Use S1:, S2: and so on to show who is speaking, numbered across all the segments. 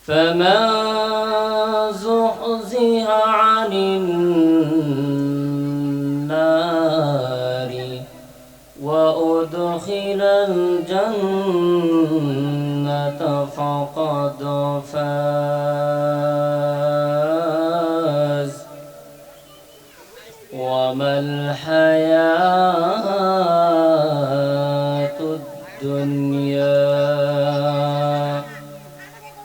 S1: فمن زحزح عن النار وأدخل الجنة فقد فاز وما الحياة الدنيا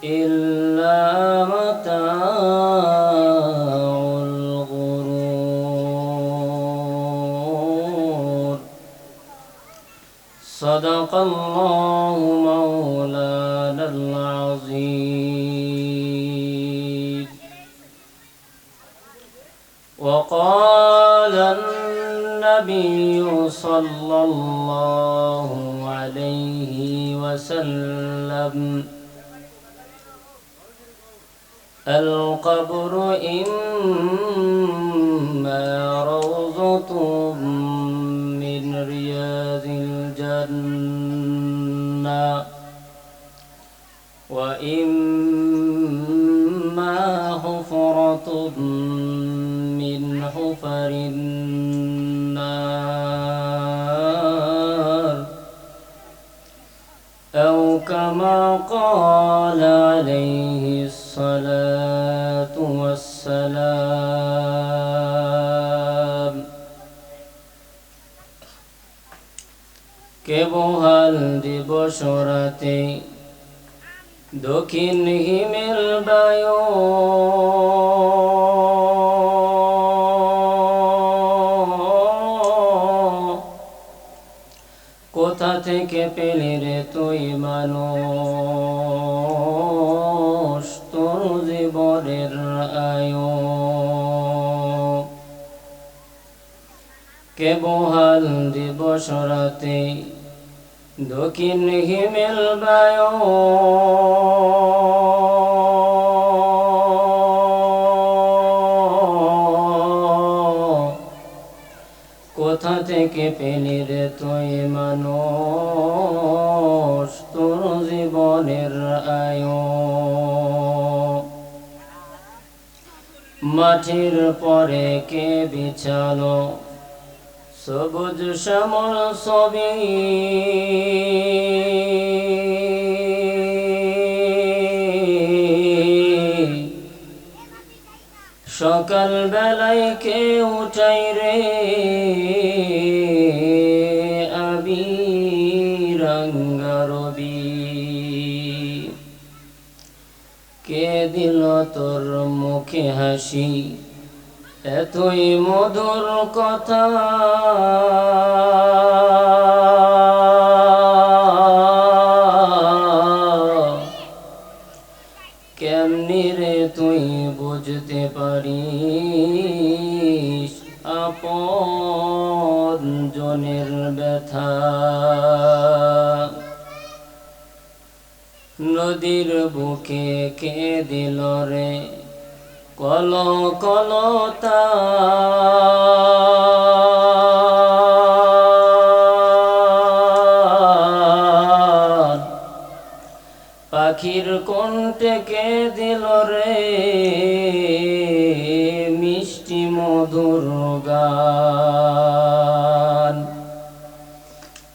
S1: إلا متاع الغرور صدق الله مولانا العظيم. وقال النبي صلى الله عليه وسلم القبر إما روضة من رياض الجنة وإما حفرة من حفر النار أو كما قال عليه الصلاة والسلام. কেবহাল দিবস রাতে দক্ষিণ হিমেল বায়ু কোথা থেকে পেলি রে তুই মানুষ তোর জীবনের আয়ু কেবহাল দিবস রাতে দক্ষিণ হিমেল বায়ু কোথা থেকে পেলি রে তুই মানুষ তোর জীবনের আয়ু মাটির পরে কে বিছালো সবুজ শ্যামল ছবি সকাল বেলায় কে উঠাই রে আবি রঙ্গরবি কে দিল তোর মুখে হাসি এতই মধুর কথা কেমনি রে তুই বুঝতে পারিস আপন জনের ব্যথা নদীর বুকে কে দিল রে কল কলতা পাখির কণ্ঠে কে দিল রে মিষ্টি মধুর গান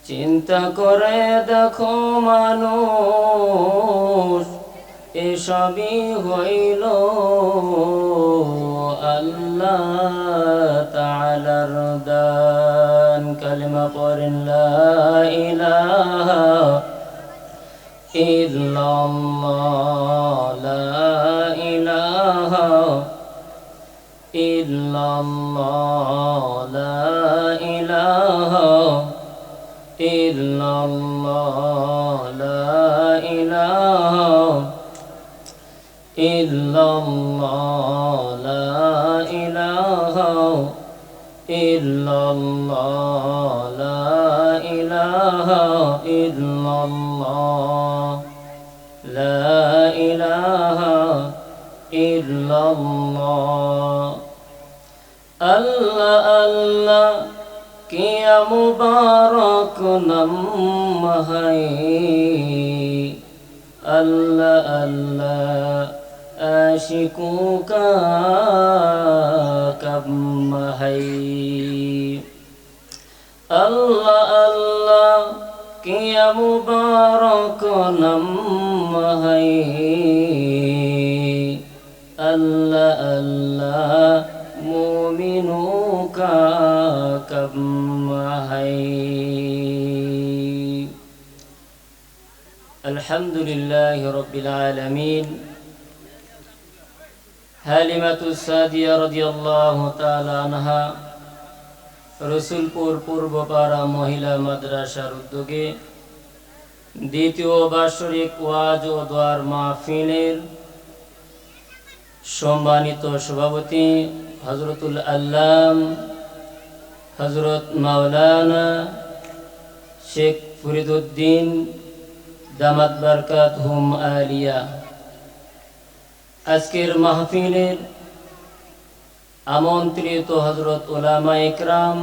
S1: চিন্তা করে দেখো মানুষ এসবই হইল আল্লাহ তাআলার দান কালিমা পড়েন লা ইলাহা ইল্লাল্লাহ লা ইলাহা ইল্লাল্লাহ লা ইলাহা ইল্লাল্লাহ লা ইলাহা ইল্লাল্লাহ লা ইলাহা ইল্লাল্লাহ লা ইলাহা ইল্লাল্লাহ লা ইলাহা ইল্লাল্লাহ আল্লাহ আল্লাহ কিয়া মুবারক নাম হায় আল্লাহ আল্লাহ আশিকু কা কম হাই আল্লাহ আল্লাহ কিয়া মুবারক নাম হাই আল্লাহ আল্লাহ মুমিনু কা কম হাই আলহামদুলিল্লাহি রাব্বিল আলামিন হালিমাতুস সাদিয়া রাদিয়াল্লাহু তাআলা আনহা রসুলপুর পূর্বপাড়া মহিলা মাদ্রাসার উদ্যোগে দ্বিতীয় বার্ষিক ওয়াজ ও দোয়ার মাহফিলের সম্মানিত সভাপতি হযরতুল আল্লাম হযরত মাওলানা শেখ ফরিদউদ্দিন দামাত বারকাতুহুম আলিয়া, আজকের মাহফিলের আমন্ত্রিত হযরত উলামা ইকরাম,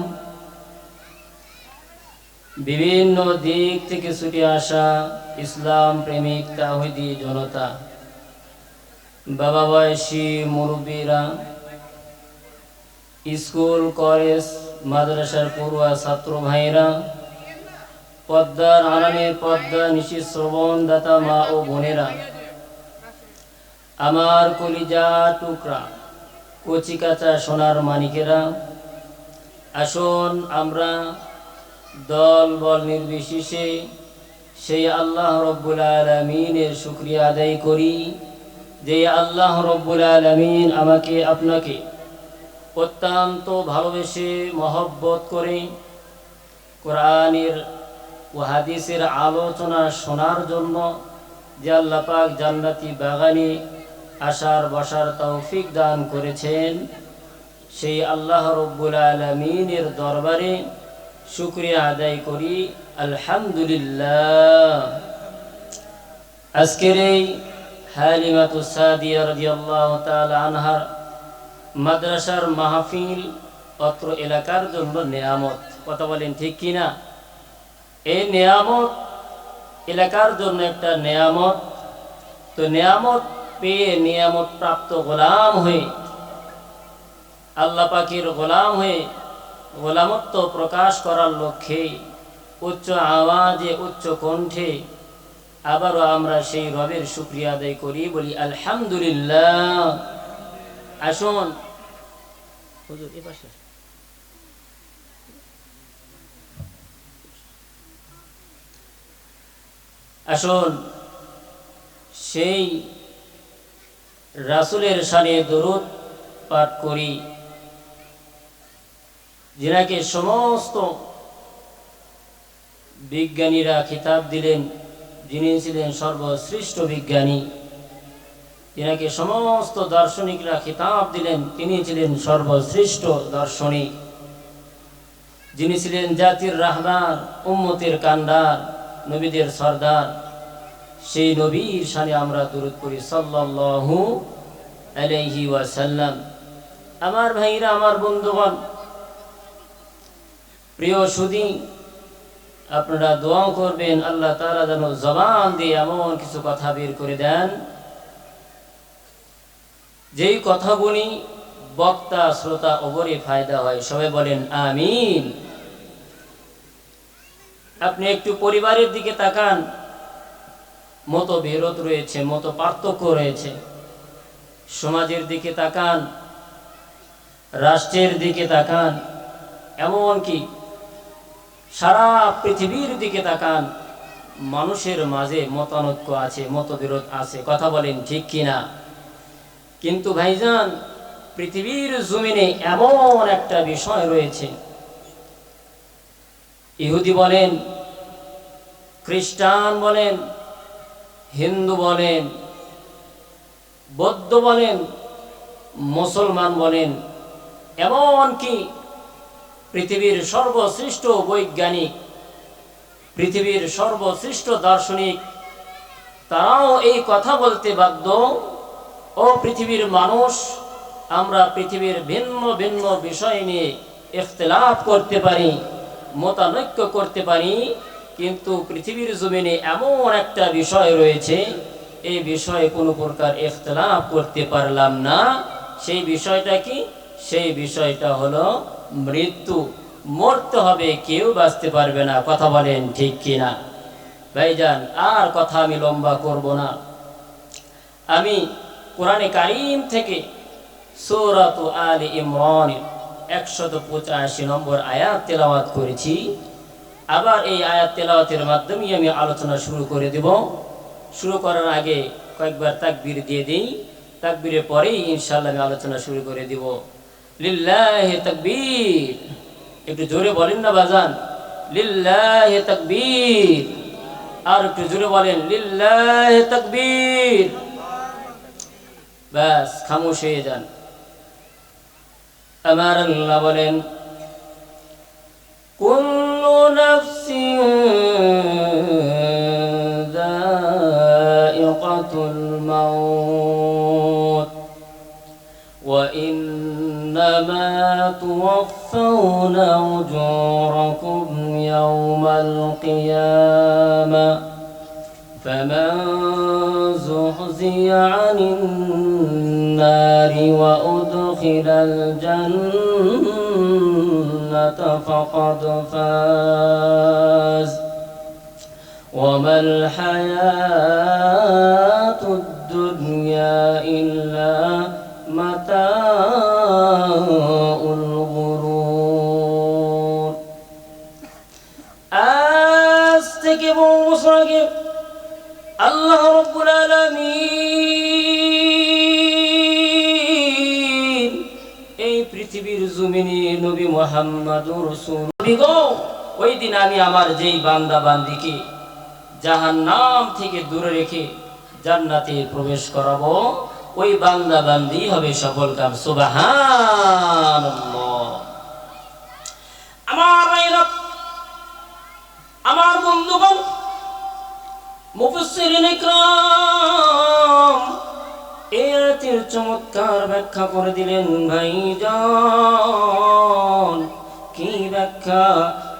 S1: বিভিন্ন দিক থেকে ছুটে আসা ইসলাম প্রেমিক তাওহীদি জনতা, বাবা বয়সী মুরব্বীরা, স্কুল কলেজ মাদ্রাসার পড়ুয়া ছাত্র ভাইরা, পদ্মার আড়ালের পদ্মা নিশি শ্রবণদাতা মা ও বোনেরা, আমার কলিজা টুকরা কচি কাঁচা সোনার মানিকেরা, আসুন আমরা দল বল নির্বিশেষে সেই আল্লাহ রব্বুল আলামিনের শুকরিয়া আদায় করি যে আল্লাহ রব্বুল আলামিন আমাকে আপনাকে অত্যন্ত ভালোবেসে মহব্বত করে কোরআনের ও হাদিসের আলোচনা শোনার জন্য যে আল্লাহ পাক জান্নাতি বাগানে আসার বসার তৌফিক দান করেছেন, সেই আল্লাহ রব্বুল আলামিনের দরবারে শুকরিয়া আদায় করি আলহামদুলিল্লাহ। আজকের এই হালিমাতুস সাদিয়া রাদিয়াল্লাহু তাআলা আনহার মাদ্রাসার মাহফিল অত্র এলাকার জন্য নেয়ামত। কথা বলেন ঠিক কিনা? এই নেয়ামত এলাকার জন্য একটা নেয়ামত। তো নেয়ামত পেয়ে নিয়ামত প্রাপ্ত গোলাম হয়ে আল্লাহ পাকের গোলাম হয়ে গোলামত্ব প্রকাশ করার লক্ষ্যে উচ্চ আওয়াজে উচ্চ কণ্ঠে আবারও আমরা সেই রবের শুকরিয়া আদায় করি, বলি আলহামদুলিল্লাহ। আসুন হুজুর এই পাশে, আসুন সেই রাসূলের শানে দরুদ পাঠ করি, যিনাকে সমস্ত বিজ্ঞানীরা খিতাব দিলেন, যিনি ছিলেন সর্বশ্রেষ্ঠ বিজ্ঞানী, যিনাকে সমস্ত দার্শনিকরা খিতাব দিলেন, তিনি ছিলেন সর্বশ্রেষ্ঠ দার্শনিক, যিনি ছিলেন জাতির রাহবার, উম্মতের কান্ডার, নবীদের সরদার। সেই নবীর শানে আমরা দরুদ পড়ি সাল্লাল্লাহু আলাইহি ওয়াসাল্লাম। আমার ভাইরা, আমার বন্ধুগণ, প্রিয় সুধী, আপনারা দোয়া করবেন আল্লাহ তাআলা যেন জবান দিয়ে এমন কিছু কথা বের করে দেন যেই কথাগুলি বক্তা শ্রোতা উভয়েরই ফায়দা হয়। সবাই বলেন আমিন। আপনি একটু পরিবারের দিকে তাকান, মতবিরোধ রয়েছে, মত পার্থক্য রয়েছে। সমাজের দিকে তাকান, রাষ্ট্রের দিকে তাকান, এমনকি সারা পৃথিবীর দিকে তাকান, মানুষের মাঝে মতানৈক্য আছে, মতবিরোধ আছে। কথা বলেন ঠিক কিনা? কিন্তু ভাইজান, পৃথিবীর জমিনে এমন একটা বিষয় রয়েছে, ইহুদি বলেন, খ্রিস্টান বলেন, হিন্দু বলেন, বৌদ্ধ বলেন, মুসলমান বলেন, এমনকি পৃথিবীর সর্বশ্রেষ্ঠ বৈজ্ঞানিক, পৃথিবীর সর্বশ্রেষ্ঠ দার্শনিক, তারাও এই কথা বলতে বাধ্য, ও পৃথিবীর মানুষ, আমরা পৃথিবীর ভিন্ন ভিন্ন বিষয় নিয়ে ইখতিলাফ করতে পারি, মতানৈক্য করতে পারি, কিন্তু পৃথিবীর জমিনে এমন একটা বিষয় রয়েছে এই বিষয়ে কোনো প্রকার ইখতিলাফ করতে পারলাম না। সেই বিষয়টা কি? সেই বিষয়টা হলো মৃত্যু। মরতে হবে, কেউ বাঁচতে পারবে না। কথা বলেন ঠিক কিনা? ভাইজান, আর কথা আমি লম্বা করব না। আমি কোরআনে কারীম থেকে সূরাত আলে ইমরান 185 নম্বর আয়াত তেলাওয়াত করেছি। আবার এই আয়াত তেলাওয়াতের মাধ্যমে আমি আলোচনা শুরু করে দেব। শুরু করার আগে কয়েকবার তাকবীর দিয়ে দিই, তাকবীরের পরেই ইনশাআল্লাহ আমি আলোচনা শুরু করে দেব। লিল্লাহি তাকবীর। একটু জোরে বলেন না বাজান, লিল্লাহি তাকবীর। আর একটু জোরে বলেন, লিল্লাহি তাকবীর। ব্যাস, খামোশ হয়ে যান। আমার আল্লাহ বলেন, কুল্লু নাফসিন যায়িকাতুল মাউত ওয়া ইন্নামা তুওয়াফাউনা উজুরাকুম ইয়াওমাল কিয়ামাহ فمن زحزح عن النار وأدخل الجنة فقد فاز وما الحياة الدنيا إلا متاع الغرور আল্লাহ রাব্বুল আলামিন এই পৃথিবীর জমিনে নবী মুহাম্মদুর রাসূলুল্লাহ, ওই দিন আমি আমার যেই বান্দা বান্দিকে জাহান্নাম থেকে দূরে রেখে জান্নাতে প্রবেশ করাবো, ওই বান্দা বান্দি হবে সফল কাম। সুবহানাল্লাহ। আমার ভাইরা, আমার বন্ধুগণ, মুফাসসিরিন ইকরাম এই আয়াতের চমৎকার ব্যাখ্যা করে দিলেন। ভাইজান, কি ব্যাখ্যা?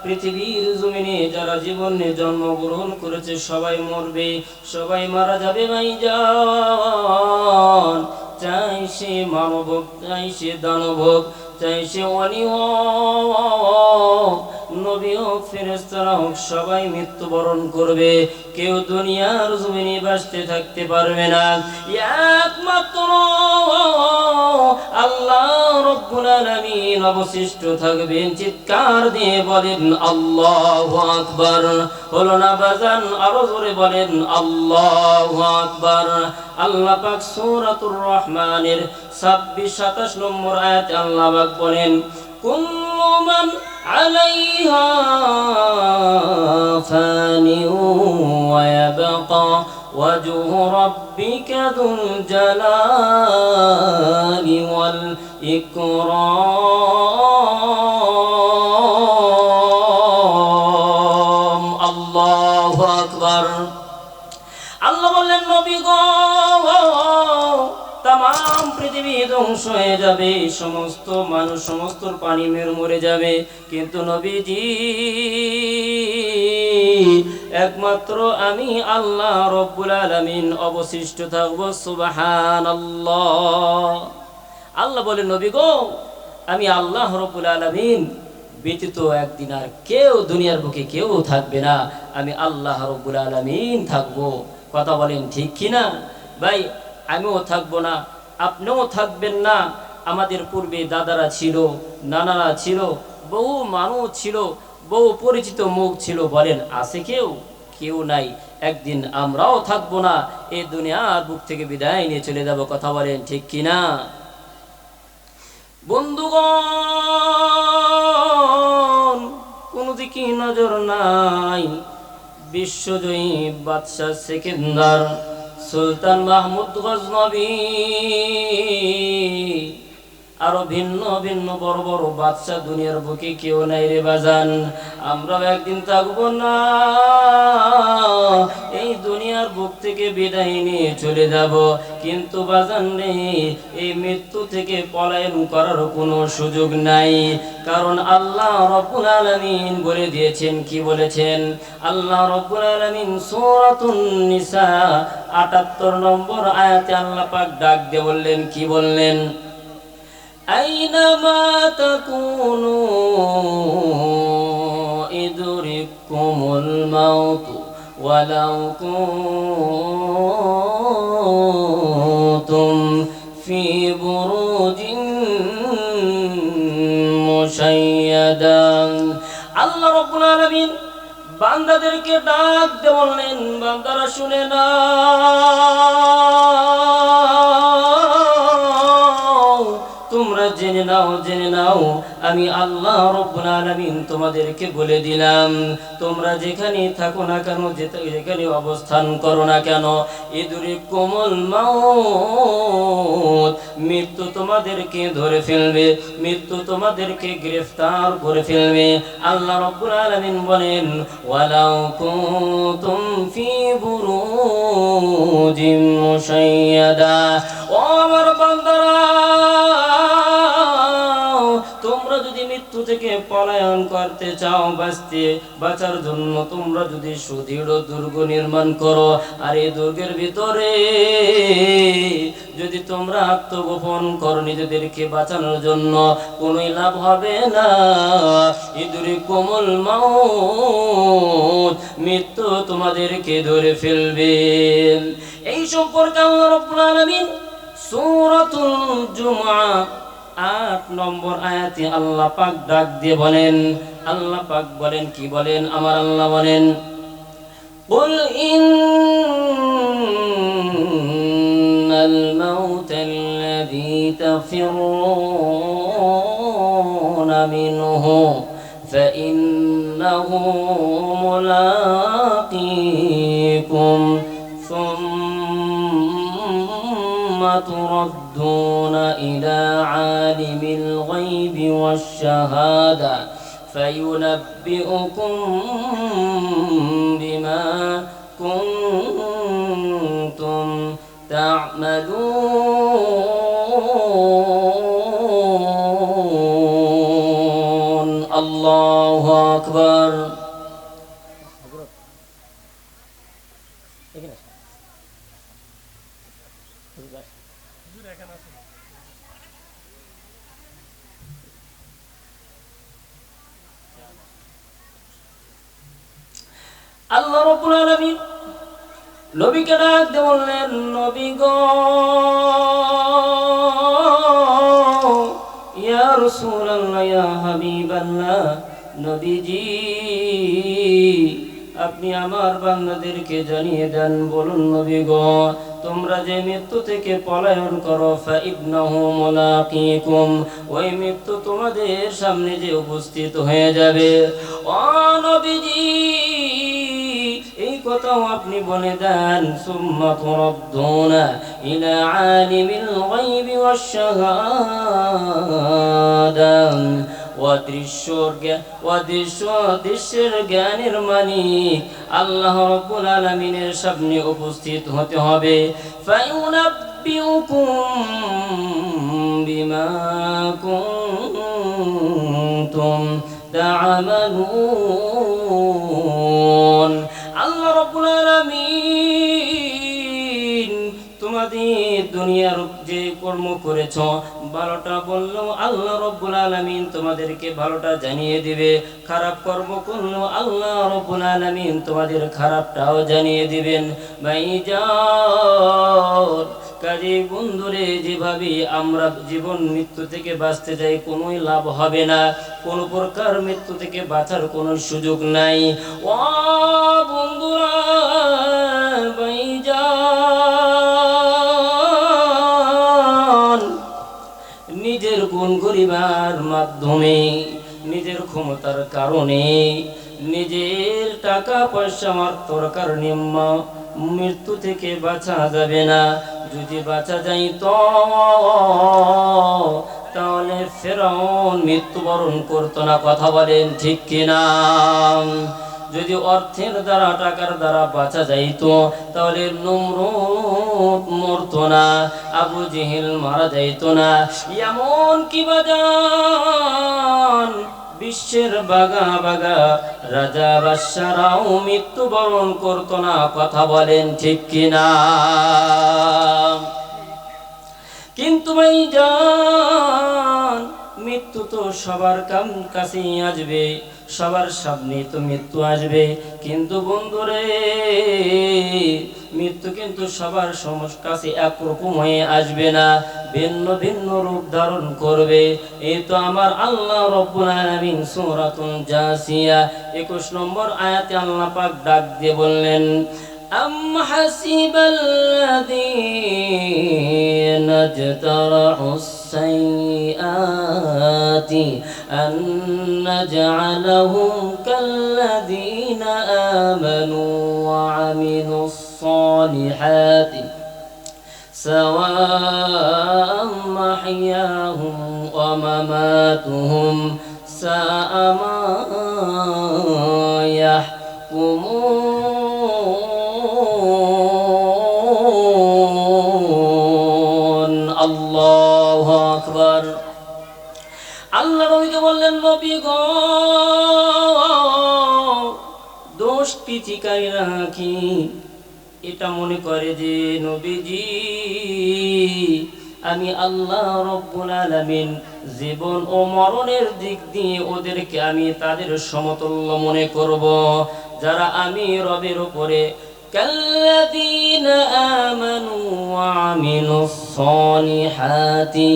S1: পৃথিবীর জমিনে যারা জীবনে জন্মগ্রহণ করেছে সবাই মরবে, সবাই মারা যাবে। ভাইজান, চাই সে মানব হোক, চাই সে দানব হোক, চাই সে ওয়ালি হোক, নবী হোক, ফেরেশতারা হোক, সবাই মৃত্যুবরণ করবে। কেউ দুনিয়ার জমিনে বাঁচতে থাকতে পারবে না। একমাত্র আল্লাহ রাব্বুল আলামিন অবশিষ্ট থাকবেন। চিৎকার দিয়ে বলেন আল্লাহু আকবার। হলো না বাজান? আরো জোরে বলেন আল্লাহু আকবার। আল্লাহ পাক সূরাতুর রহমানের 26-27 নম্বর আয়াতে আল্লাহ পাক বলেন, কুল্লু মান আলাইহা ফানি ওয়া ইয়াবকা ওয়াজহু রাব্বিকা যুল জালালি ওয়াল ইকরাম। আল্লাহু আকবার। আল্লাহ বললেন, নবী গো, তাম পৃথিবী ধ্বংস হয়ে যাবে, সমস্ত মানুষ, সমস্ত প্রাণী মরে যাবে, কিন্তু নবীজি একমাত্র আমি আল্লাহ রাব্বুল আলামিন অবশিষ্ট থাকব। সুবহানাল্লাহ। আল্লাহ বলেন, নবী গো, আমি আল্লাহ রাব্বুল আলামিন ব্যতীত একদিন আর কেউ দুনিয়ার বুকে কেউ থাকবে না, আমি আল্লাহ রাব্বুল আলামিন থাকবো। কথা বলেন ঠিক কিনা? ভাই, আমিও থাকবো না, আপনিও থাকবেন না। আমাদের পূর্বে দাদারা ছিল, নানারা ছিল, বহু মানুষ ছিল, বহু পরিচিত মুখ ছিল। বলেন আছে কেউ? কেউ নাই। একদিন আমরাও থাকবো না, এই দুনিয়ার বুক থেকে বিদায় নিয়ে চলে যাব। কথা বলেন ঠিক কিনা? বন্ধুগণ, কোনো দিকে নজর নাই। বিশ্বজয়ী বাদশাহ সেকেন্দার সুলতান মাহমুদ গজনবী আরো ভিন্ন ভিন্ন বড় বড় বাদশা দুনিয়ার বুকে কেউ নাই রে বাজান। আমরাও একদিন থাকবো না, এই দুনিয়ার বুক থেকে বিদায় নিয়ে চলে যাব। কিন্তু বাজান রে, এই মৃত্যু থেকে পলায়ন করার কোনো সুযোগ নাই। কারণ আল্লাহ রাব্বুল আলামিন বলে দিয়েছেন, কি বলেছেন? আল্লাহ রাব্বুল আলামিন সূরাতুন নিসা ৭৮ নম্বর আয়াতে আল্লাহ পাক ডাক দিয়ে বললেন, কি বললেন? আইনামা তাকুনু ইদরিকুমুল মাউত ওয়ালাউ কুনতুম ফি বুরুজিন মুশাইয়াদা। আল্লাহ রাব্বুল আলামিন বান্দাদেরকে ডাক দিয়ে বললেন, বান্দারা শুনে না, তোমরা জেনে নাও, জেনে নাও, আমি আল্লাহ রাব্বুল আলামিন তোমাদেরকে বলে দিলাম, তোমরা যেখানে থাকো না কেন, যেখানে অবস্থান করো না কেন, ইদরিকুমুল মাউত, মৃত্যু তোমাদেরকে ধরে ফেলবে, মৃত্যু তোমাদেরকে গ্রেফতার করে ফেলবে। আল্লাহ রাব্বুল আলামিন বলেন, ওয়ালাউ কুনতুম ফি বুরুজিম মুশাইয়াদা। ও আমার বান্দারা, তোমরা যদি মৃত্যু থেকে পলায়ন করতে চাও, বাঁচার জন্য তোমরা যদি সুদৃঢ় দুর্গ নির্মাণ করো, আর এই দুর্গের ভিতরে যদি তোমরা আত্মগোপন করো নিজেদেরকে বাঁচানোর জন্য, কোনোই লাভ হবে না। ইদরিকুমুল মাউত, মৃত্যু তোমাদেরকে ধরে ফেলবে। এই সম্পর্কে আল্লাহ রাব্বুল আলামিন সূরাতুল জুমআ ৮ নম্বর আয়াতে আল্লাহ পাক ডাক দিয়ে বলেন, আল্লাহ পাক বলেন, কি বলেন? আমার আল্লাহ বলেন, কুল ইন্নাল মাউতাল্লাযী তাফিরুনা মিনহু ফাইন্নাহু মুলাকীকুম সুম্মা তুরাদ্দুনা ইলা আলিমিল গায়বি ওয়াশ শাহাদা فينبئكم بما كنتم تعملون الله أكبر আল্লাহ রাব্বুল আলামিন নবীকে ডাক দিয়ে বললেন, নবী গো, ইয়া রাসূলুল্লাহ, ইয়া হাবিবাল্লাহ, নবীজি আপনি আমার বান্দাদেরকে জানিয়ে দেন, বলুন নবী গো, তোমরা যে মৃত্যু থেকে পলায়ন করো, ফাইন্নাহু মুলাকীকুম, ওই মৃত্যু তোমাদের সামনে যে উপস্থিত হয়ে যাবে। ও নবীজি, এই কথাও আপনি বলে দেন, সুম্মা তুরাদ্দুনা ইলা আলিমিল গায়বি ওয়াশ শাহাদা, অদৃশ্যের জ্ঞানের মালিক আল্লাহ রাব্বুল আলামিনের সামনে উপস্থিত হতে হবে। ফায়ুনাব্বিউকুম বিমা কুনতুম তা'মালুন। আল্লাহ রাব্বুল আলামিন তোমাদের দুনিয়ার যে কর্ম করেছ, ভালোটা বললো আল্লাহ রাব্বুল আলামিন তোমাদেরকে ভালোটা জানিয়ে দিবে, খারাপ কর্ম করলো আল্লাহ রাব্বুল আলামিন তোমাদের খারাপটাও জানিয়ে দিবেন। ভাইজান, কাজে বন্ধুরে, যেভাবে আমরা জীবন মৃত্যু থেকে বাঁচতে যাই, কোনোই লাভ হবে না, কোনো প্রকার মৃত্যু থেকে বাঁচার কোনো সুযোগ নাই। ও বন্ধুরা, ভাইজান, নিজের গুণ করিবার মাধ্যমে, নিজের ক্ষমতার কারণে, নিজের টাকা পয়সা মাত্র কারণে মৃত্যু থেকে বাঁচা যাবে না। যদি বাঁচা যায় তো তাহলে ফেরাউন মৃত্যুবরণ করতো না। কথা বলেন ঠিক কিনা? যদি অর্থের দ্বারা টাকার দ্বারা বাঁচা যাইতো তাহলে নমরুদ মরতো না, আবু জেহেল মারা যাইতো না। এমন কি বাজান বিশ্বের বাগা বাগা রাজা বাদশারাও মৃত্যুবরণ করতো না। কথা বলেন ঠিক কিনা? কিন্তু ভাইজান মৃত্যু তো সবার কাছেই আসবে, সবার সামনে তো মৃত্যু আসবে। কিন্তু বন্ধুরে মৃত্যু কিন্তু সবার কাছে একরকম হয়ে আসবে না, ভিন্ন ভিন্ন রূপ ধারণ করবে। এই তো আমার আল্লাহ রব্বুল আলামিন সূরাতুল জাসিয়া 21 নম্বর আয়াতে আল্লাহ পাক ডাক দিয়ে বললেন, أم حسب الذين اجترحوا السيئات أن نجعلهم كالذين آمنوا وعملوا الصالحات سواء محياهم ومماتهم ساء ما يحكمون। আল্লাহু আকবার। আল্লাহ নবীকে বললেন, নবী গো, দোষটি ঠিকাইরা কি এটা মনে করে যে নবীজি আমি আল্লাহ রব্বুল আলামিন জীবন ও মরণের দিক দিয়ে ওদেরকে আমি তাদের সমতুল্য মনে করব, যারা আমি রবের উপরে কাল্লাযীনা আমানু ওয়া আমিলুস সালিহাতি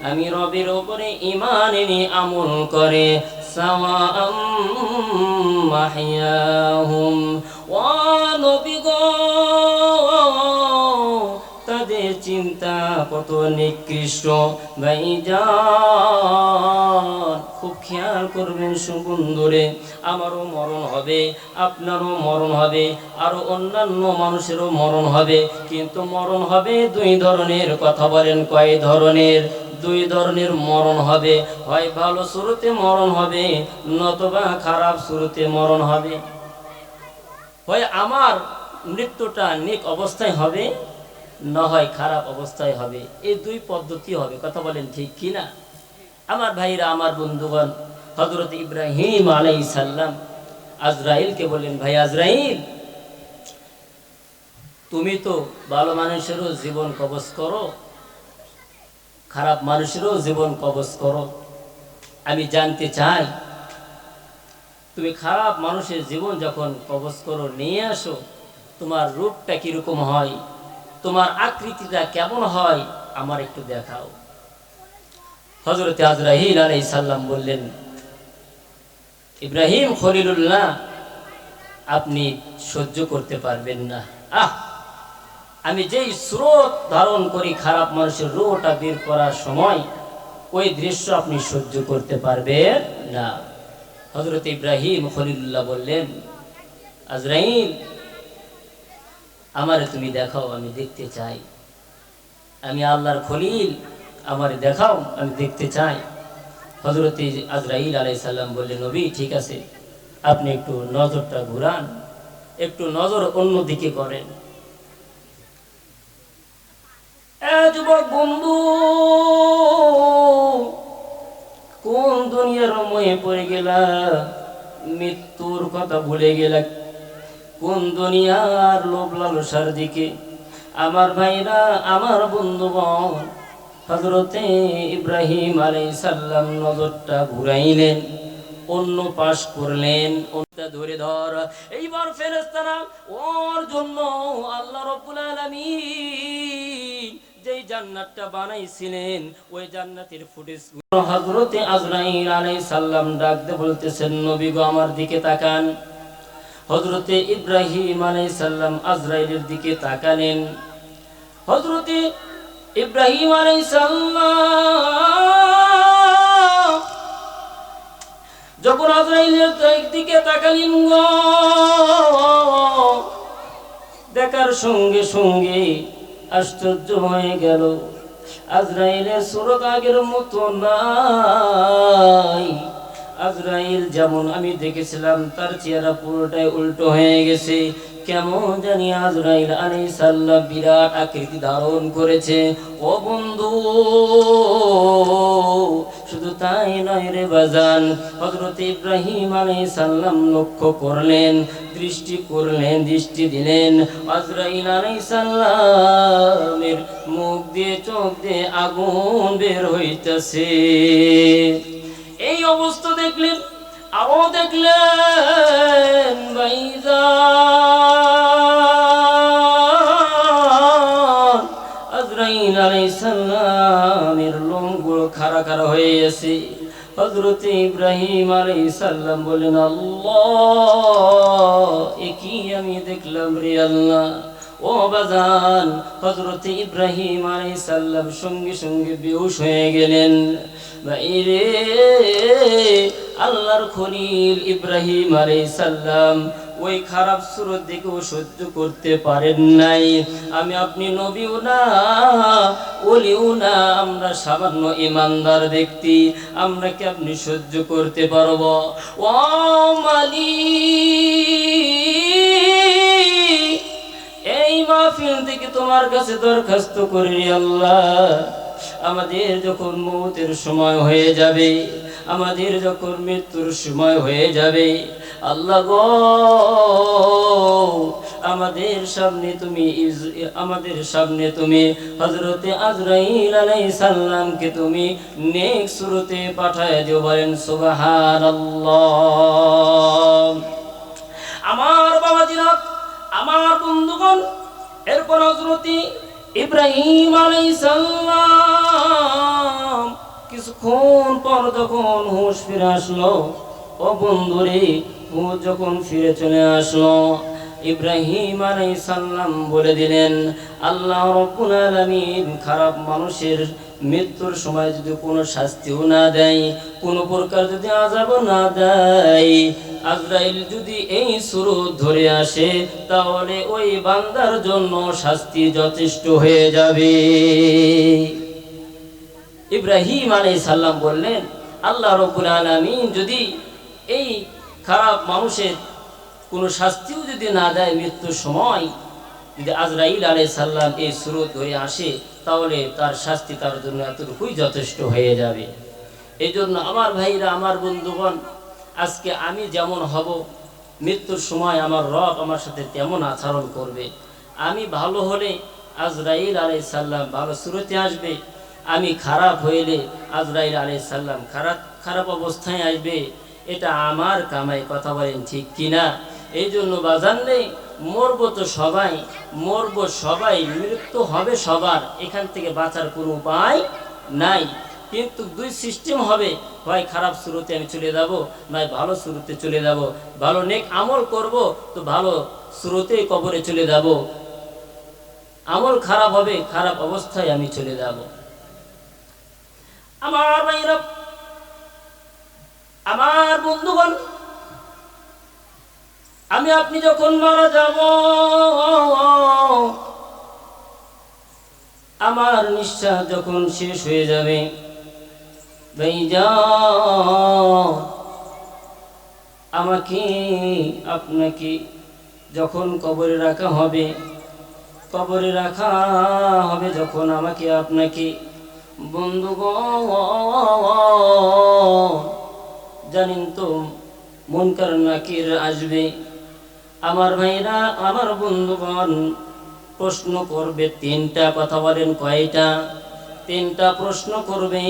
S1: আমি রবের উপরে ঈমান এনে আমল করে, সাওয়াআম মাহইয়াহুম ওয়া নবী গো তাদের চিন্তা কত নিকৃষ্ট। ভাইজান খুব খেয়াল করবেন বন্ধুরে, আমারও মরণ হবে, আপনারও মরণ হবে, আরো অন্যান্য মানুষেরও মরণ হবে। কিন্তু মরণ হবে দুই ধরনের। কথা বলেন কয় ধরনের? দুই ধরনের মরণ হবে। হয় ভালো শুরুতে মরণ হবে, নতুবা খারাপ শুরুতে মরণ হবে। হয় আমার মৃত্যুটা নেক অবস্থায় হবে, না হয় খারাপ অবস্থায় হবে। এই দুই পদ্ধতি হবে। কথা বলেন ঠিক কিনা? আমার ভাইরা, আমার বন্ধুগণ, হযরত ইব্রাহিম আলাইহিস সালাম আজরাইলকে বললেন, ভাই আজরাইল, তুমি তো ভালো মানুষেরও জীবন কবজ করো, খারাপ মানুষেরও জীবন কবজ করো। আমি জানতে চাই তুমি খারাপ মানুষের জীবন যখন কবজ করো, নিয়ে আসো, তোমার রূপটা কিরকম হয়, তোমার আকৃতিটা কেমন হয়, আমার একটু দেখাও। হযরত আজরাইল আলাইহিস সালাম বললেন, ইব্রাহিম খলিলুল্লাহ, আপনি সহ্য করতে পারবেন না। আমি যেই স্রোত ধারণ করি খারাপ মানুষের রূহটা বের করার সময়, ওই দৃশ্য আপনি সহ্য করতে পারবেন না। হযরত ইব্রাহিম খলিলুল্লাহ বললেন, আজরাইল, আমারে তুমি দেখাও, আমি দেখতে চাই। আমি আল্লাহর খলিল, আমারে দেখাও, আমি দেখতে চাই। হযরত আজরাইল আলাইহিস সালাম বললেন, নবী ঠিক আছে, আপনি একটু নজরটা ঘুরান, একটু নজর অন্যদিকে করেন। যুবক বন্ধু, কোন দুনিয়ার মোহে পড়ে গেলা, মৃত্যুর কথা ভুলে গেলা, কোন দুনিয়ার লোভ লালসার দিকে। আমার ভাইরা, আমার বন্ধুগণ, হযরতে ইব্রাহিম আলাইহিস সালাম নজরটা ঘুরাইলেন, অন্য পাশ করলেন, ওটা ধরে ধর। এইবার ফেরেশতারা ওর জন্য আল্লাহ রাব্বুল আলামিন যেই জান্নাতটা বানাইছিলেন, ওই জান্নাতের ফুটেজ হযরতে আজরাইল আলাইহিস সালাম ডাক দিয়ে বলতেছেন, নবী গো আমার দিকে তাকান। হযরতে ইব্রাহিম আলাইহিস সালাম আজরাইলের দিকে তাকালেন। হযরতে ইব্রাহিম আলাইহিস সালাম যখন আজরাইলের দিকে তাকালেন গো, দেখার সঙ্গে সঙ্গে আশ্চর্য হয়ে গেল। আজরাইলের সুরত আগের মতো নাই। আজরাইল যেমন আমি দেখেছিলাম তার চেহারা পুরোটাই উল্টো হয়ে গেছে। কেমন জানি আজরাইল আলাইহিস সালাম বিরাট আকৃতি ধারণ করেছে। ও বন্ধু, শুধু তাই নয় রে বাজান, হযরত ইব্রাহিম আলাইহিস সালাম লক্ষ্য করলেন, দৃষ্টি দিলেন, আজরাইল আলাইহিস সালামের মুখ দিয়ে চোখ দিয়ে আগুন বের হইতেছে। এই অবস্থা দেখলেন, আরো দেখলেন ভাইজান আজরাইল আলাইহিস সালামের লোমগুলো খাড়া খাড়া হয়ে গেছে। হযরত ইব্রাহিম আলাইহিস সালাম বলেন, আল্লাহ, এ কি আমি দেখলাম রে আল্লাহ। ও বাজান, হযরত ইব্রাহিম আলাইহিস সালাম সঙ্গে সঙ্গে বেহুশ হয়ে গেলেন। বাইরে আল্লাহর খলিল ইব্রাহিম আলাইহিস সালাম ওই খারাপ সুরত দেখেও সহ্য করতে পারেন নাই। আমি আপনি নবীও না, ওলিও না, আমরা সামান্য ইমানদার ব্যক্তি, আমরা কি আপনি সহ্য করতে পারবো? ও মালিক, এই মাহফিল থেকে তোমার কাছে দরখাস্ত করি আল্লাহ, আমাদের যখন মৌতের সময় হয়ে যাবে, আমাদের যখন মৃত্যুর সময় হয়ে যাবে, আল্লাহ গো, আমাদের সামনে তুমি হযরতে আজরাইল আলাইহিস সালামকে তুমি নেক সুরতে পাঠায় দিও। বলেন সুবহানাল্লাহ। আমার বাবাজিরা, আমার বন্ধুগণ, এরপর হযরত ইব্রাহিম আলাইহিস সালাম কিছুক্ষণ পর যখন হুঁশ ফিরে আসলো, ও বন্ধুরে, হুঁশ যখন ফিরে চলে আসলো, ইব্রাহিম আলাইহিস সালাম বলে দিলেন, আল্লাহ রাব্বুল আলামিন খারাপ মানুষের মৃত্যুর সময় যদি কোনো শাস্তিও না দেয়, কোনো প্রকার যদি আযাব না দেয়, আজরাইল যদি এই সুরত ধরে আসে, তাহলে ওই বান্দার জন্য শাস্তি যথেষ্ট হয়ে যাবে। ইব্রাহিম আলাইহিস সালাম বললেন, আল্লাহ রাব্বুল আলামিন যদি এই খারাপ মানুষের কোনো শাস্তিও যদি না দেয়, মৃত্যুর সময় যদি আজরাইল আলাইহিস সালাম এই সুরত ধরে আসে, তাহলে তার শাস্তি তার জন্য এতটুকুই যথেষ্ট হয়ে যাবে। এই জন্য আমার ভাইরা, আমার বন্ধুগণ, আজকে আমি যেমন হব, মৃত্যুর সময় আমার রব আমার সাথে তেমন আচরণ করবে। আমি ভালো হলে আজরাইল আলাইহিস সালাম ভালো সুরতে আসবে, আমি খারাপ হইলে আজরাইল আলাইহিস সালাম খারাপ অবস্থায় আসবে। এটা আমার কামাই, কথা বলেন ঠিক কিনা? এই জন্য বাজান নেই, মরবো তো সবাই, মরবো সবাই, মৃত্যু হবে সবার, এখান থেকে বাঁচার কোনো উপায় নাই। কিন্তু দুই সিস্টেম হবে, হয় খারাপ সুরতে আমি চলে যাব, নয় ভালো সুরতে চলে যাব। ভালো নেক আমল করব তো ভালো সুরতেই কবরে চলে যাব, আমল খারাপ হবে, খারাপ অবস্থায় আমি চলে যাব। আমার ভাইরা, আমার বন্ধুগণ, আমি আপনি যখন মারা যাব, আমার নিঃশ্বাস যখন শেষ হয়ে যাবে, ভাইজান, আমাকে আপনাকে যখন কবরে রাখা হবে, যখন আমাকে আপনাকে, বন্ধুগণ, জানেন তো মুনকার নাকির আসবে। আমার ভাইরা, আমার বন্ধুগণ, প্রশ্ন করবে তিনটা, কথা বলেন কয়টা? তিনটা প্রশ্ন করবে।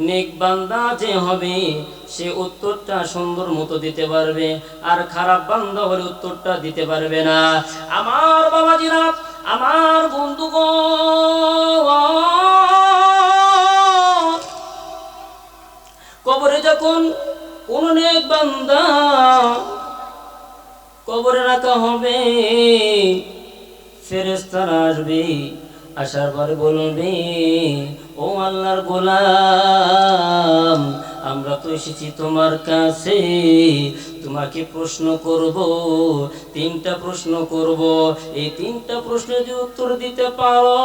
S1: নেক বান্দা যে হবে সে উত্তরটা সুন্দর মতো দিতে পারবে, আর খারাপ বান্দা হলে উত্তরটা দিতে পারবে না। আমার বাবাজিরা, আমার বন্ধুগণ, কবরে যখন কোন নেক বান্দা কবরে রাখা হবে, ফেরেশতারা আসবে, আসার পরে বলবে, ও আল্লাহর গোলাম, আমরা তো এসেছি তোমার কাছে, তোমাকে প্রশ্ন করব, তিনটা প্রশ্ন করব। এই তিনটা প্রশ্নের যদি উত্তর দিতে পারো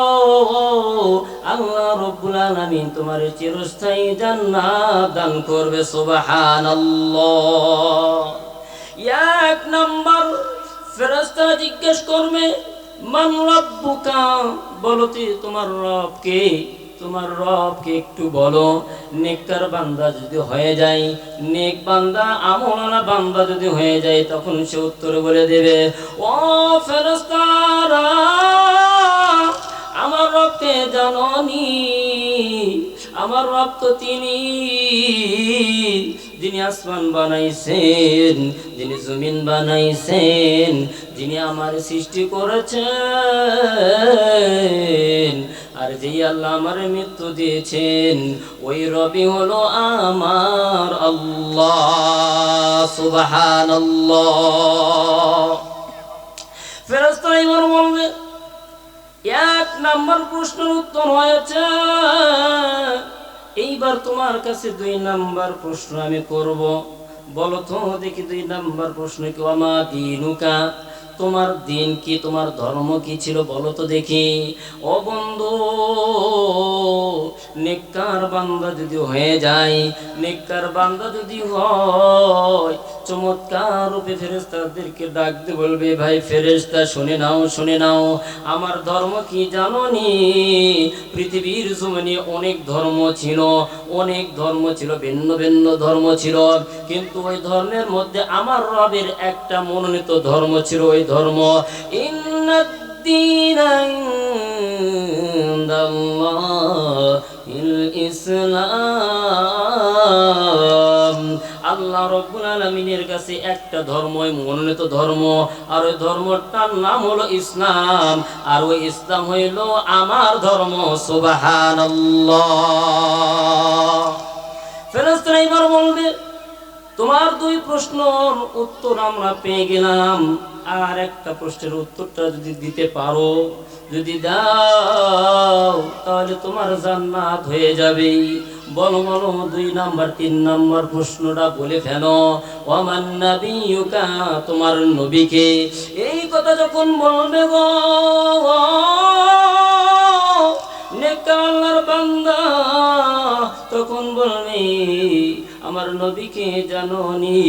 S1: আল্লাহ রাব্বুল আলামিন তোমার চিরস্থায়ী জান্নাত দান করবে। সুবহানাল্লাহ। এক নাম্বার ফেরেশতা জিজ্ঞেস করবে, মান রাব্বুকা, বলো তোমার রব কে? তোমার রবকে একটু বলো। নেককার বান্দা যদি হয়ে যায়, নেক বান্দা আমলওয়ালা বান্দা যদি হয়ে যায়, তখন সে উত্তর বলে দেবে, ও ফেরেশতারা, আমার রবকে জানোনি? আমার রব তো তিনি যিনি আসমান বানাইছেন, যিনি জমিন বানাইছেন, যিনি আমার সৃষ্টি করেছেন, আর যেই আল্লাহ আমার মৃত্যু দিয়েছেন, ওই রবি হলো আমার আল্লাহ। সুবহানাল্লাহ। ফেরেশতা এবার বলবে, এক নাম্বার প্রশ্নের উত্তর হয়েছে, এইবার তোমার কাছে 2 নাম্বার প্রশ্ন আমি করব। বলো তো দেখি 2 নাম্বার প্রশ্ন কি? আমা দীনুকা, তোমার দিন কি, তোমার ধর্ম কি ছিল বলো তো দেখি। ও বন্ধু, নেককার বান্দা যদি হয়ে যায়, নেককার বান্দা যদি হয়, চমৎকার রূপে ফেরেশতাদেরকে ডাক দিয়ে বলবে, ভাই ফেরেশতা শুনে নাও, শুনে নাও, আমার ধর্ম কি জানোনি? পৃথিবীর জমিনে অনেক ধর্ম ছিল, অনেক ধর্ম ছিল, ভিন্ন ভিন্ন ধর্ম ছিল, কিন্তু ওই ধর্মের মধ্যে আমার রবের একটা মনোনীত ধর্ম ছিল। ওই ধর্ম ইসলাম। আল্লাহ রাব্বুল আলামিনের কাছে একটা ধর্মই মনোনীত ধর্ম, আর ওই ধর্মটার নাম হলো ইসলাম, আর ওই ইসলাম হইল আমার ধর্ম। সুবহানাল্লাহ। ফেরেশতারা এবার বলবে, তোমার 2 প্রশ্নের উত্তর আমরা পেয়ে গেলাম, আর একটা প্রশ্নের উত্তরটা যদি দিতে পারো, যদি দাও, তাহলে তোমার জান্নাত হয়ে যাবে। বলো বলো 2 নাম্বার 3 নাম্বার প্রশ্নটা বলে ফেলো। ওয়ামান নাবিয়ুকা, তোমার নবীকে। এই কথা যখন বলবে গো নেককার আল্লাহর বান্দা, তখন বলবে, আমার নবীকে জানোনি?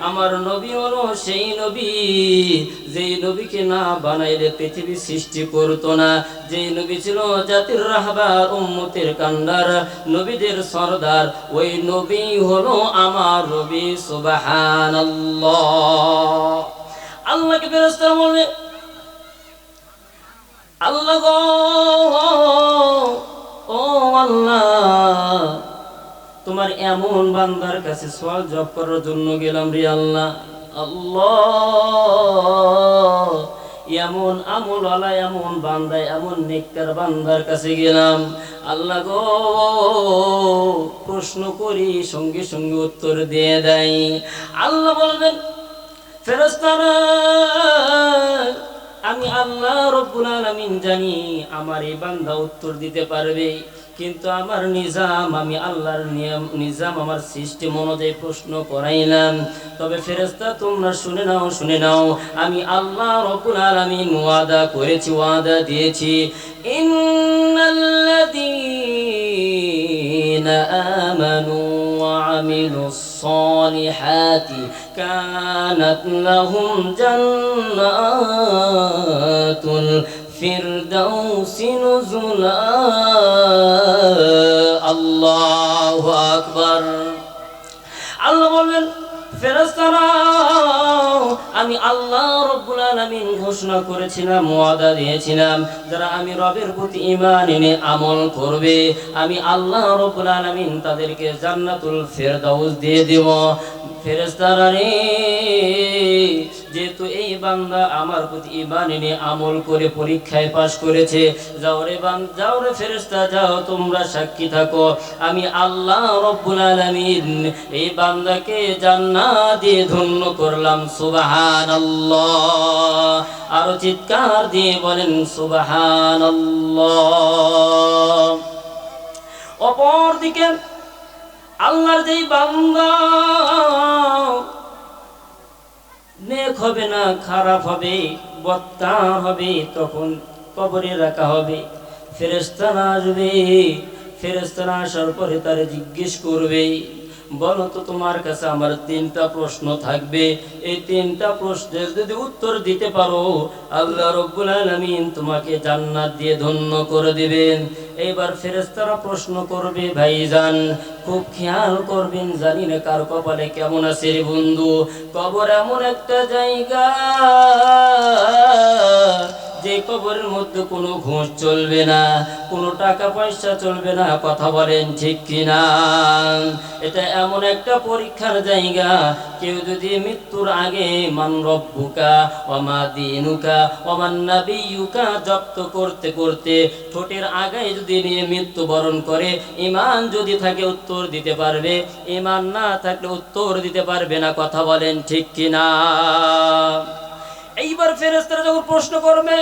S1: আমার নবী হলো সেই নবী, যেই নবীকে না বানাইলে পৃথিবী সৃষ্টি করতো না, যেই নবী ছিল জাতির রাহবার, উম্মতের কান্ডার, নবীদের সরদার, ওই নবী হলো আমার নবী। সুবহানাল্লাহ। আল্লাহকে ফেরেশতারা বলবে, আল্লাহ গো, ও আল্লাহ, তোমার এমন বান্দার কাছে সওয়াল জবাব করার জন্য গেলাম রে আল্লাহ। আল্লাহ, এমন আমলওয়ালা, এমন বান্দা, এমন নেককার বান্দার কাছে গেলাম। আল্লাহ গো, প্রশ্ন করি সঙ্গে সঙ্গে উত্তর দিয়ে দেয়। আল্লাহ বলবেন, ফেরেশতারা, আমি আল্লাহ রাব্বুল আলামিন জানি আমার এই বান্দা উত্তর দিতে পারবে, কিন্তু আমার নিজাম, আমি আল্লাহর নিয়ম নিজাম, আমার সিস্টেম অনুযায়ী প্রশ্ন করাইলাম। তবে ফেরেশতা তোমরা শুনে নাও, শুনে নাও, আমি আল্লাহ রাব্বুল আলামিন ওয়াদা করেছি, ওয়াদা দিয়েছি, ইন্নাল্লাযীনা আমানু ওয়া আমিলুস সালিহাতি কানাত লাহুম জান্নাতুল ফিরদাউসি নুজুলা। আল্লাহু আকবার। আল্লাহ বলেন, ফেরেশতারা, আমি আল্লাহ রাব্বুল আলামিন ঘোষণা করেছিলাম, ওয়াদা দিয়েছিলাম, যারা আমি রবের প্রতি ঈমান এনে আমল করবে, আমি আল্লাহ রাব্বুল আলামিন তাদেরকে জান্নাতুল ফিরদাউস দিয়ে দেব। ফেরেশতারা রে, যেহেতু এই বান্দা আমার প্রতি ঈমান এনে আমল করে পরীক্ষায় পাশ করেছে, যাও রে যাও রে ফেরেশতা, যাও, তোমরা সাক্ষী থাকো, আমি আল্লাহ রাব্বুল আলামিন এই বান্দাকে জান্নাত দিয়ে ধন্য করলাম। সুবহানাল্লাহ। আরো চিৎকার দিয়ে বলেন সুবহানাল্লাহ। অপরদিকে আল্লাহর যেই বান্দা নেক হবে না, খারাপ হবে, বদকার হবে, তখন কবরে রাখা হবে। ফেরেশতারা আসবে। ফেরেশতারা আসার পরে তারে জিজ্ঞেস করবে, বলো তো তোমার কাছে আমার 3টা প্রশ্ন থাকবে, এই 3টা প্রশ্নের যদি উত্তর দিতে পারো আল্লাহ রাব্বুল আলামিন তোমাকে জান্নাত দিয়ে ধন্য করে দিবেন। এবার ফেরেশতারা প্রশ্ন করবে, ভাইজান খুব খেয়াল করবেন, জানি না কার কপালে কেমন আছে রে বন্ধু। কবর এমন একটা জায়গা যে কবরের মধ্যে কোনো ঘুষ চলবে না, কোনো টাকা পয়সা চলবে না, কথা বলেন ঠিক কিনা? এটা এমন একটা পরীক্ষার জায়গা, কেউ যদি মৃত্যুর আগে মান রব্বুকা ওয়া মা দীনুকা ওয়া মান নাবিয়ুকা জপ্ত করতে করতে ঠোঁটের আগে যদি নিয়ে মৃত্যুবরণ করে, ঈমান যদি থাকে উত্তর দিতে পারবে, ঈমান না থাকলে উত্তর দিতে পারবে না, কথা বলেন ঠিক কিনা? এইবার ফেরেশতারা যখন প্রশ্ন করবে,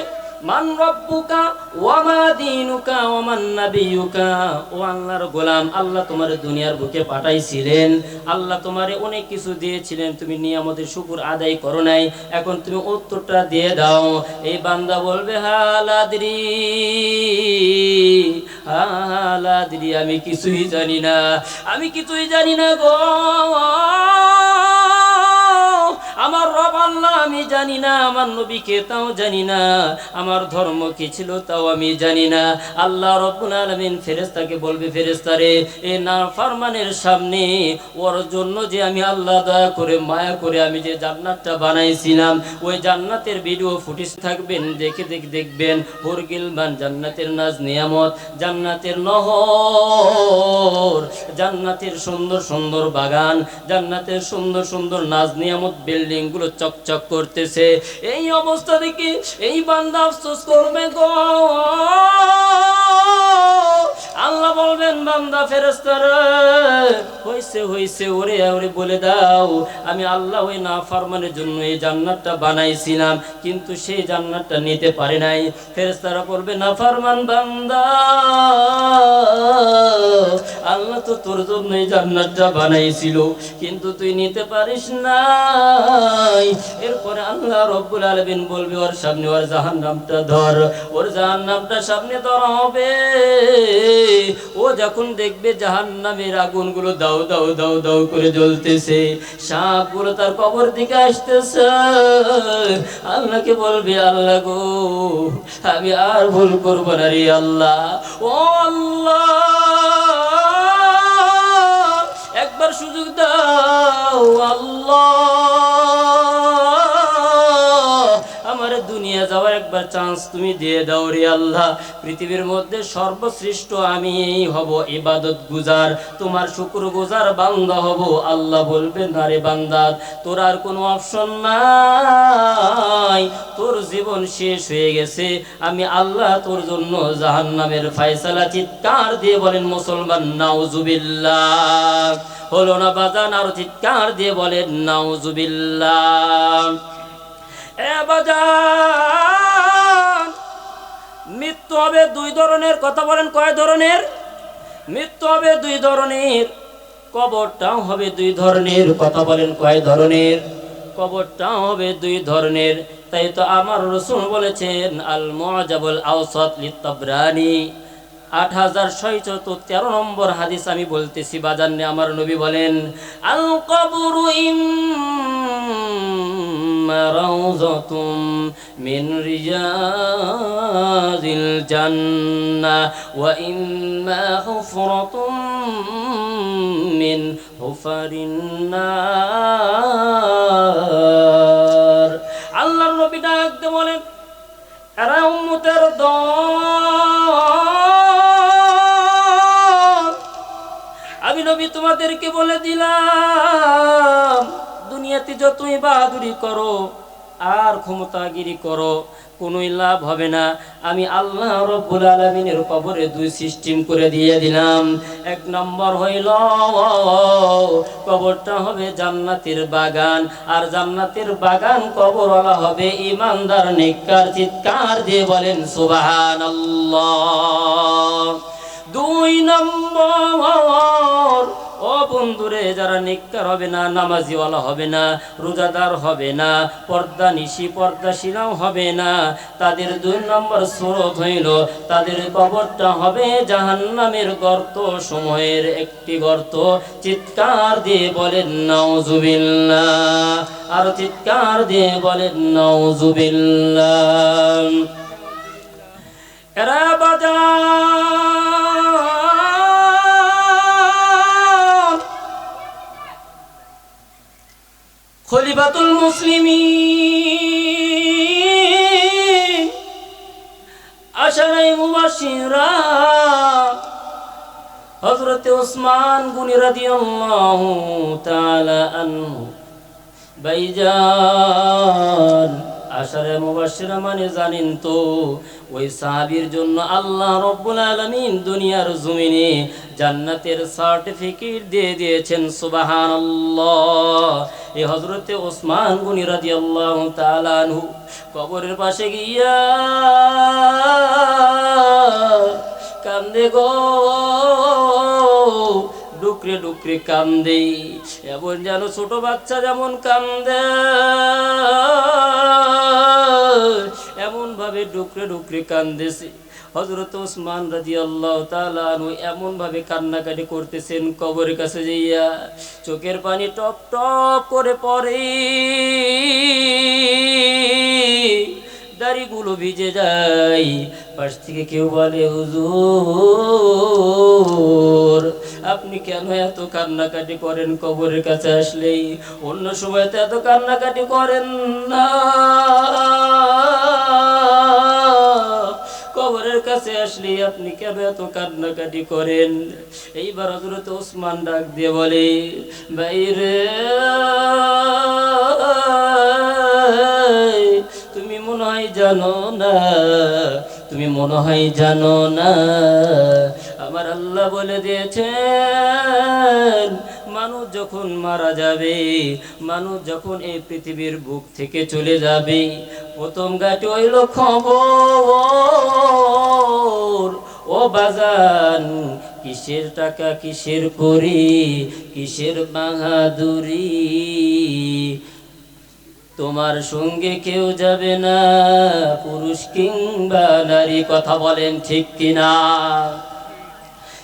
S1: মান রব্বুকা ওয়া মা দীনুকা ওয়া মান নাবিয়ুকা, ও আল্লাহর গোলাম, আল্লাহ তোমার দুনিয়ার বুকে পাঠাইছিলেন, আল্লাহ তোমারে অনেক কিছু দিয়েছিলেন, তুমি নিয়ামতের শুকর আদায় করো নাই, এখন তুমি উত্তরটা দিয়ে দাও। এই বান্দা বলবে, হালাদ্রি হালাদ্রি, আমি কিছুই জানি না, আমি কিছুই জানি না গো, আমার রব আল্লাহ আমি জানি না, আমার নবীকে তাও জানি না, আমার ধর্ম কি ছিল তাও আমি জানি না। আল্লাহ রাব্বুল আলামিন ফেরেশতাকে বলবে, ফেরেশতারে এই নাফরমানের সামনে ওর জন্য যে আমি আল্লাহ দয়া করে মায়া করে আমি যে জান্নাতটা বানাইছিলাম, ওই জান্নাতের ভিডিও ফুটেজ থাকবেন, দেখবেন হুরগিলমান, জান্নাতের নাজ নিয়ামত, জান্নাতের নহর, জান্নাতের সুন্দর সুন্দর বাগান, জান্নাতের সুন্দর সুন্দর নাজ নিয়ামত, বিল্ডিং গুলো চকচক করতেছে। এই অবস্থা দেখে এই বান্দা আফসোস করবে গো। আল্লাহ বলবেন, বান্দা ফেরেশতারা হইছে হইছে, ওরে ওরে বলে দাও, আমি আল্লাহ ওই নাফরমানের জন্য এই জান্নাতটা বানাইছিলাম, কিন্তু সেই জান্নাতটা নিতে পারে নাই। ফেরেশতারা বলবে, নাফরমান বান্দা, আল্লাহ তো তোর জন্য এই জান্নাতটা বানাইছিল, কিন্তু তুই নিতে পারিস নাই। এরপরে আল্লাহ রাব্বুল আলামিন বলবে, ওর সামনে ওর জাহান্নামটা ধর, ওর জাহান্নামটা সামনে ধরা হবে। ও যখন দেখবে জাহান্নামের আগুনগুলো দাও দাও দাও দাও করে জ্বলতেছে, সাপগুলো তার কবর দিকে আসতেছে, আল্লাহকে বলবে, আল্লাহ গো আমি আর ভুল করব না রে আল্লাহ, ও আল্লাহ একবার সুযোগ দাও আল্লাহ, আমার দুনিয়া যাওয়ার একবার চান্স তুমি দিয়ে দাও রে আল্লাহ। পৃথিবীর মধ্যে সর্বশ্রেষ্ঠ আমি হব ইবাদত গুজার, তোমার শুকর গুজার বান্দা হব। আল্লাহ বলবে, না রে বান্দা, তোর আর কোনো অপশন নাই, তোর জীবন শেষ হয়ে গেছে, আমি আল্লাহ তোর জন্য জাহান্নামের ফয়সালা। চিৎকার দিয়ে বলেন মুসলমান নাউজুবিল্লাহ। হলো না বাজান? আর চিৎকার দিয়ে বলেন নাউজুবিল্লাহ। এ বাজান, মৃত্যু হবে 2 ধরনের, কথা বলেন কয় ধরনের? মৃত্যু হবে 2 ধরনের, কবরটাও হবে 2 ধরনের, কথা বলেন কয় ধরনের? কবরটাও হবে 2 ধরনের। তাই তো আমার রাসূল বলেছেন, আল মুআজাবুল আওসাত লিত-তাবরানী 8613 নম্বর হাদিস আমি বলতেছি বাজানে, আমার নবী বলেন, আল কবরু ইম্মা রাউযাতুম মিন রিয়াজিল জান্নাহ ওয়া ইম্মা হুফরাতুম মিন হুফারিন নার। আল্লাহর নবী ডাকতে বলেন, এরা উম্মতের দল, আমি নবী তোমাদেরকে বলে দিলাম, দুনিয়াতে যতই বাহাদুরি করো আর ক্ষমতাগিরি করো, কোনোই লাভ হবে না। আমি আল্লাহ রাব্বুল আলামিনের কবরে 2 সিস্টেম করে দিয়ে দিলাম। 1 নম্বর হইল, কবরটা হবে জান্নাতের বাগান, আর জান্নাতের বাগান কবরওয়ালা হবে ঈমানদার নেককার। চিৎকার দিয়ে বলেন সুবহানাল্লাহ। 2 নম্বর, ও বন্ধুরে যারা নেককার হবে না, নামাজিওয়ালা হবে না, রোজাদার হবে না, পর্দানিশী পর্দাশীলাও হবে না, তাদের 2 নম্বর স্রোত হইল তাদের কবরটা হবে জাহান্নামের গর্ত সমূহের একটি গর্ত। চিৎকার দিয়ে বলেন নাউজুবিল্লাহ, আর চিৎকার দিয়ে বলেন নাউজুবিল্লাহ। এরা বাজার খলিফাতুল মুসলিমিন আশারায়ে মুবাশশিরা হযরত ওসমান গনি রাদিয়াল্লাহু তাআলা আনহু ভাইজান। আশারায়ে মুবাশশিরা মানে জানেন তো, ওই সাহাবীর জন্য আল্লাহ রাব্বুল আলামিন দুনিয়ার জমিনে জান্নাতের সার্টিফিকেট দিয়ে দিয়েছেন, সুবহানাল্লাহ। এই হযরতে ওসমান গনি রাদিয়াল্লাহু তাআলা আনহু কবরের পাশে গিয়া কান্দে গো, ডুকরে ডুকরে কান্দে, এমন যেন ছোট বাচ্চা যেমন কান্দে, এমন ভাবে ডুকরে ডুকরে কান্দেছে। হযরত ওসমান রাদিয়াল্লাহু তাআলা আনহু এমন ভাবে কান্নাকাটি করতেছেন, কবরের কাছে যাইয়া চোখের পানি টপ টপ করে পড়ে, দাড়িগুলো ভিজে যায়। পাশ থেকে কেউ বলে, হুজুর আপনি কেন এত কান্নাকাটি করেন কবরের কাছে আসলেই? অন্য সময় তো এত কান্নাকাটি করেন না, কবরের কাছে আসলে আপনি কেন এত কান্নাকাটি করেন? এইবার হযরত ওসমান ডাক দিয়ে বলে, ভাইরে তুমি মনে হয় জানো না, তুমি মনে হয় জানো না, আমার আল্লাহ বলে দিয়েছেন মানুষ যখন মারা যাবে, মানুষ যখন এই পৃথিবীর বুক থেকে চলে যাবে, প্রথম ঘাটে হইল খবর। ও বাজান, কিসের টাকা কিসের করি, কিসের বাহাদুরি, তোমার সঙ্গে কেউ যাবে না, পুরুষ কিংবা নারী, কথা বলেন ঠিক কিনা?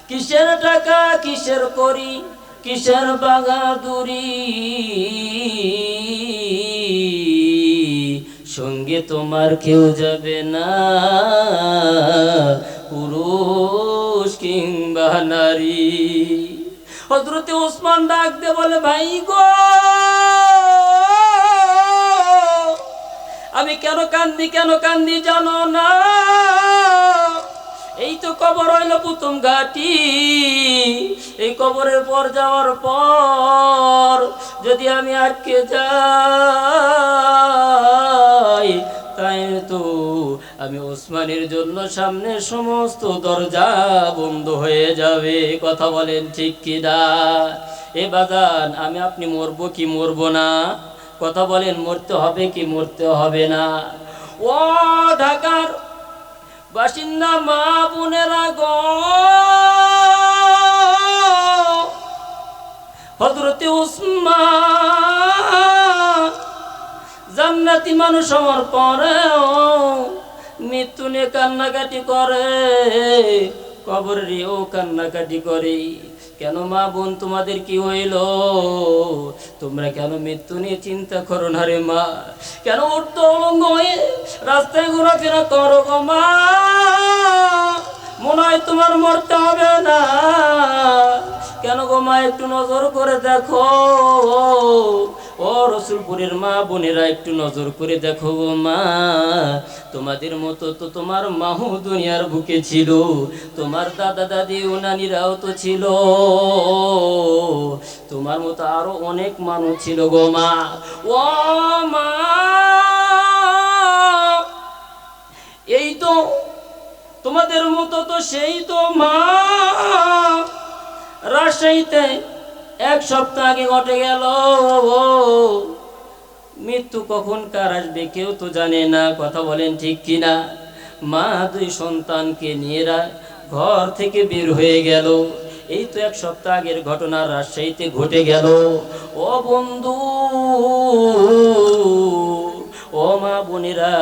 S1: কিসের টাকা কিসের করি, কিসের বাহাদুরি, সঙ্গে তোমার কেউ যাবে না, পুরুষ কিংবা নারী। হযরতে ওসমান ডাক দিয়ে বলে, ভাই গো আমি কেন কান্দি জানো না? এই তো কবর হইল প্রথম ঘাটি, এই কবরের পর যাওয়ার পর যদি আমি আটকে যাই, তাই তো আমি ওসমানের জন্য সামনের সমস্ত দরজা বন্ধ হয়ে যাবে, কথা বলেন ঠিক কিনা? এ বাজান, আমি আপনি মরবো কি মরবো না? কথা বলেন, মরতে হবে কি মরতে হবে না? ও ঢাকার বাসিন্দা মা বোনেরা গো, হযরতে ওসমান জান্নাতি মানুষ হওয়ার পরেও মৃত্যু নিয়ে কান্নাকাটি করে, কবরেও কান্নাকাটি করে। কেন মা বোন, তোমাদের কি হইল? তোমরা কেন মৃত্যু নিয়ে চিন্তা করো না রে মা? কেন উঠতে অলঙ্গ হয়ে রাস্তায় ঘোরাফেরা করো গো মা? মনে হয় তোমার মরতে হবে না। কেন গো মা, একটু নজর করে দেখো। ও রসুলপুরের মা বোনেরা, একটু নজর করে দেখো গো মা, তোমাদের মতো তো তোমার মাহু দুনিয়ার বুকে ছিল, তোমার দাদা দাদি ও নানিরাও তো ছিল, তোমার মতো আরো অনেক মানুষ ছিল গো মা। ও মা, এই তো তোমাদের মতো তো সেই তো মা রাজশাহীতে 1 সপ্তাহ আগে ঘটে গেল। মৃত্যু কখন কার আসবে কেউ তো জানে না, কথা বলেন ঠিক কিনা? মা 2 সন্তানকে নিয়ে ঘর থেকে বের হয়ে গেল। এই তো 1 সপ্তাহ আগের ঘটনা রাজশাহীতে ঘটে গেল। ও বন্ধু, ও মা বোনেরা,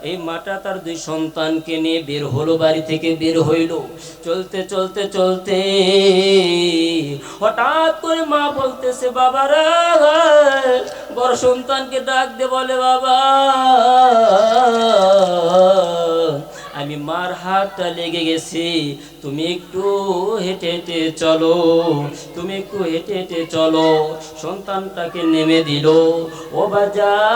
S1: এই মাটা তার 2 সন্তানকে নিয়ে বের হলো, বাড়ি থেকে বের হইল। চলতে চলতে চলতে হঠাৎ করে মা বলতেছে, বাবারা, বড় সন্তানকে ডাক দে, বলে, বাবা, আমি মার হাতটা লেগে গেছি, তুমি একটু হেঁটে হেঁটে চলো, তুমি একটু হেঁটে হেঁটে চলো। সন্তানটাকে নেমে দিল। ও বাজার,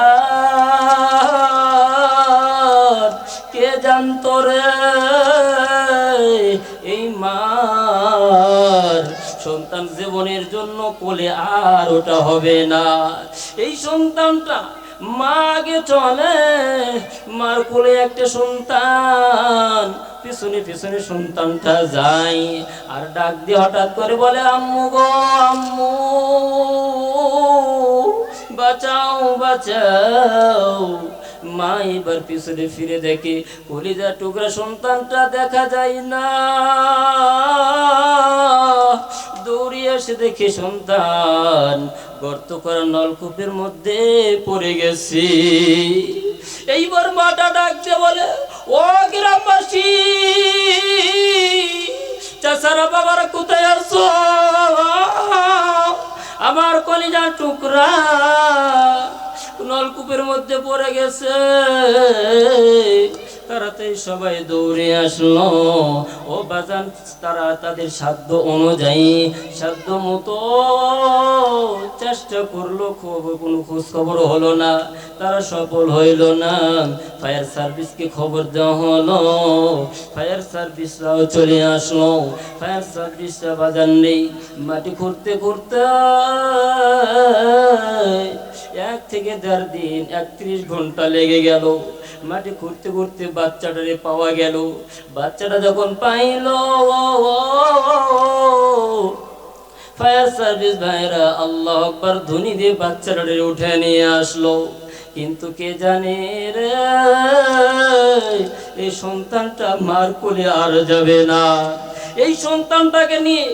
S1: কে জানতো রে এই মার সন্তান জীবনের জন্য কোলে আর ওটা হবে না। এই সন্তানটা মা আগে চলে, মার কোলে একটা সন্তান, পিছনে পিছনে সন্তানটা যায়, আর ডাক দিয়ে হঠাৎ করে বলে, আম্মু গো আম্মু, বাঁচাও বাঁচাও। মা এবার পিছনে ফিরে দেখে কলিজার টুকরা সন্তানটা দেখা যায় না। দৌড়িয়ে এসে দেখে সন্তান গর্ত করা নলকূপের মধ্যে পড়ে গেছে। এইবার মাটা ডাকছে, বলে, ও গ্রামবাসী, চাচারা বাবারা কোথায় আছো? আমার কলিজার টুকরা নলকূপের মধ্যে পড়ে গেছে। তাড়াতাড়ি সবাই দৌড়ে আসলো। ও বাজান, তারা তাদের সাধ্য অনুযায়ী সাধ্য মতো চেষ্টা করলো, কোনো খোঁজ খবর হলো না, তারা সফল হইল না। ফায়ার সার্ভিসকে খবর দেওয়া হলো, ফায়ার সার্ভিসরাও চলে আসলো। ফায়ার সার্ভিসরা বাজার নেই, মাটি খুঁড়তে খুঁড়তে 1 থেকে 1.5 দিন, 31 ঘন্টা লেগে গেল। মাটি খুঁড়তে খুঁড়তে বাচ্চাটারে পাওয়া গেল। বাচ্চাটা যখন পাইল, ফায়ার সার্ভিস ভাইরা আল্লাহু আকবার ধ্বনি দিয়ে বাচ্চাটারে উঠে নিয়ে আসলো। কিন্তু কে জানে রে, এই সন্তানটা মার কোলে আর যাবে না। এই সন্তানটাকে নিয়ে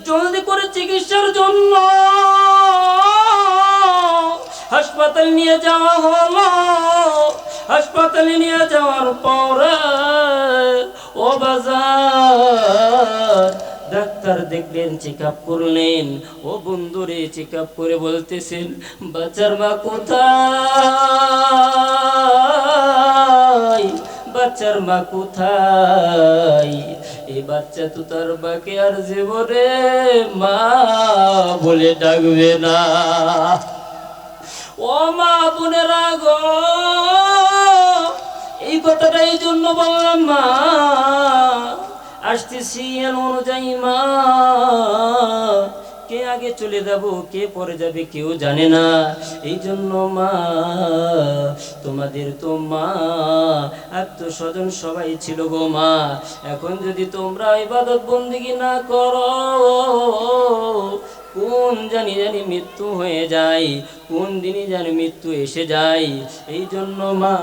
S1: জলদি করে চিকিৎসার জন্য হাসপাতাল নিয়ে যাওয়া হলো। হাসপাতালে নিয়ে যাওয়ার পরে ও বাজার, ডাক্তার দেখলেন, চেক আপ করলেন। ও বন্ধুরে, চেক আপ করে বলতেছেন, বাচ্চার মা কোথায়? বাচ্চার মা কোথায়? এই বাচ্চা তো তার বাকে আর জীবনে মা বলে ডাকবে না। ও মা বোনেরা গো, এই কথাটা এই জন্য বললাম, মা আসতেছি অনুযায়ী মা, কে আগে চলে যাব, কে পরে যাবে কেউ জানে না। এই জন্য মা, তোমাদের তো মা আত্মস্বজন সবাই ছিল গো মা। এখন যদি তোমরা ইবাদত বন্দেগী না করো, কোন জানি মৃত্যু হয়ে যায়, কোন দিনই জানি মৃত্যু এসে যায়। এই জন্য মা